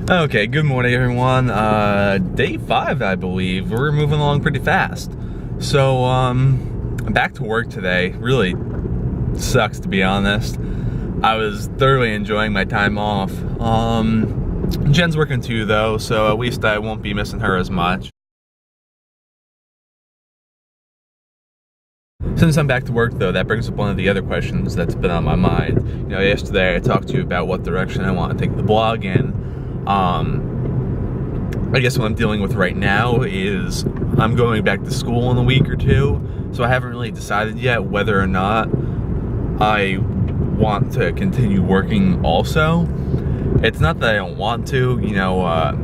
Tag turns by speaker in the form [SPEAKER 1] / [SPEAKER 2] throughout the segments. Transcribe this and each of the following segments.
[SPEAKER 1] Okay, good morning everyone. Day 5, I believe. We're moving along pretty fast. So, I'm back to work today. Really sucks, to be honest. I was thoroughly enjoying my time off. Jen's working too though, so at least I won't be missing her as much. Since I'm back to work though, that brings up one of the other questions that's been on my mind. Yesterday I talked to you about what direction I want to take the blog in. I guess what I'm dealing with right now is I'm going back to school in a week or two, so I haven't really decided yet whether or not I want to continue working also. It's not that I don't want to,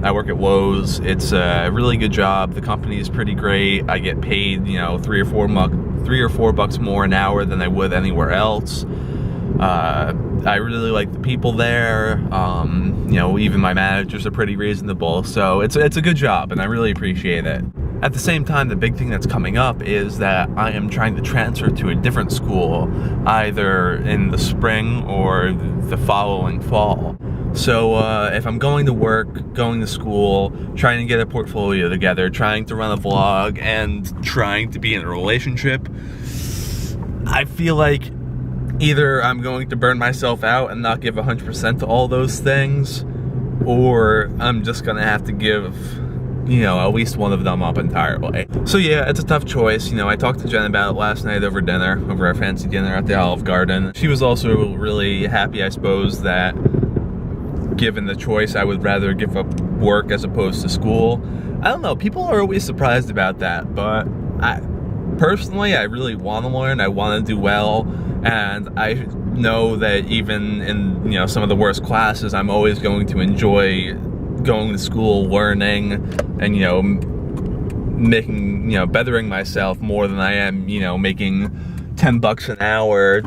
[SPEAKER 1] I work at Lowe's. It's a really good job. The company is pretty great. I get paid, $3 or $4 more an hour than I would anywhere else. I really like the people there. Even my managers are pretty reasonable, so it's a good job and I really appreciate it. At the same time, the big thing that's coming up is that I am trying to transfer to a different school, either in the spring or the following fall. So if I'm going to work, going to school, trying to get a portfolio together, trying to run a vlog, and trying to be in a relationship, I feel like either I'm going to burn myself out and not give 100% to all those things, or I'm just gonna have to give, at least one of them up entirely. So yeah, it's a tough choice. I talked to Jen about it last night over our fancy dinner at the Olive Garden. She was also really happy, I suppose, that given the choice, I would rather give up work as opposed to school. I don't know, people are always surprised about that, but personally, I really want to learn, I want to do well, and I know that even in, some of the worst classes, I'm always going to enjoy going to school, learning, and, bettering myself more than I am, making $10 an hour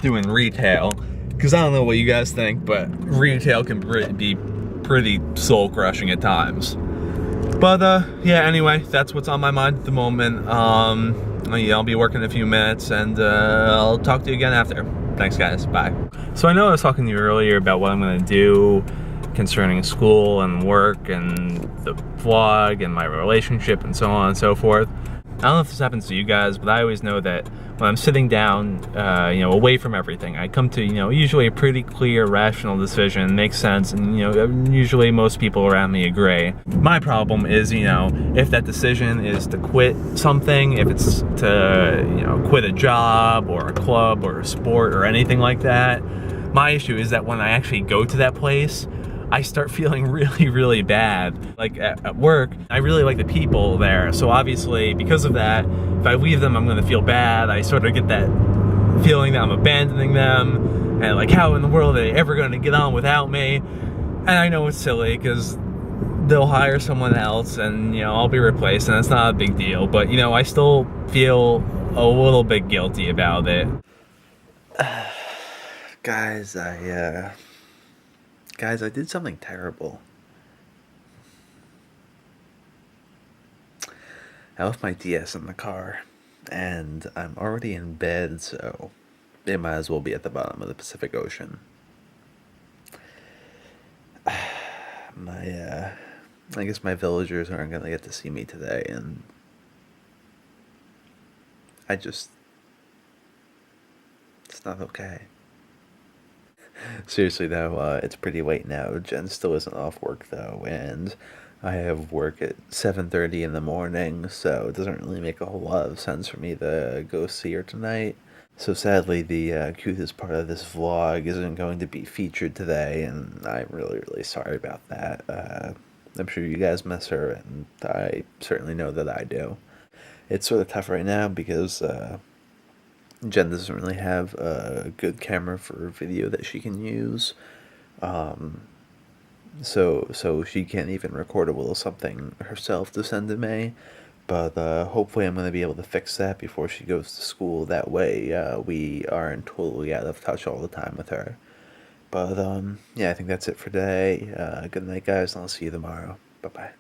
[SPEAKER 1] doing retail. Because I don't know what you guys think, but retail can be pretty soul-crushing at times. But yeah, anyway, that's what's on my mind at the moment. I'll be working in a few minutes, and I'll talk to you again after. Thanks guys, bye. So I know I was talking to you earlier about what I'm gonna do concerning school and work and the vlog and my relationship and so on and so forth. I don't know if this happens to you guys, but I always know that when I'm sitting down, away from everything, I come to, usually a pretty clear, rational decision, makes sense, and, usually most people around me agree. My problem is, if that decision is to quit something, if it's to, quit a job or a club or a sport or anything like that, my issue is that when I actually go to that place, I start feeling really, really bad. Like at work, I really like the people there. So obviously, because of that, if I leave them, I'm gonna feel bad. I sort of get that feeling that I'm abandoning them. And like, how in the world are they ever gonna get on without me? And I know it's silly because they'll hire someone else and, I'll be replaced and it's not a big deal. But, I still feel a little bit guilty about it.
[SPEAKER 2] Guys, I did something terrible. I left my DS in the car, and I'm already in bed, so it might as well be at the bottom of the Pacific Ocean. I guess my villagers aren't gonna get to see me today, and it's not okay. Seriously though, it's pretty late now. Jen still isn't off work though, and I have work at 7:30 in the morning, so it doesn't really make a whole lot of sense for me to go see her tonight. So sadly, the cutest part of this vlog isn't going to be featured today, and I'm really, really sorry about that. I'm sure you guys miss her, and I certainly know that I do. It's sort of tough right now because Jen doesn't really have a good camera for video that she can use. So she can't even record a little something herself to send to me. But hopefully I'm going to be able to fix that before she goes to school. That way we aren't totally out of touch all the time with her. But yeah, I think that's it for today. Good night, guys, and I'll see you tomorrow. Bye-bye.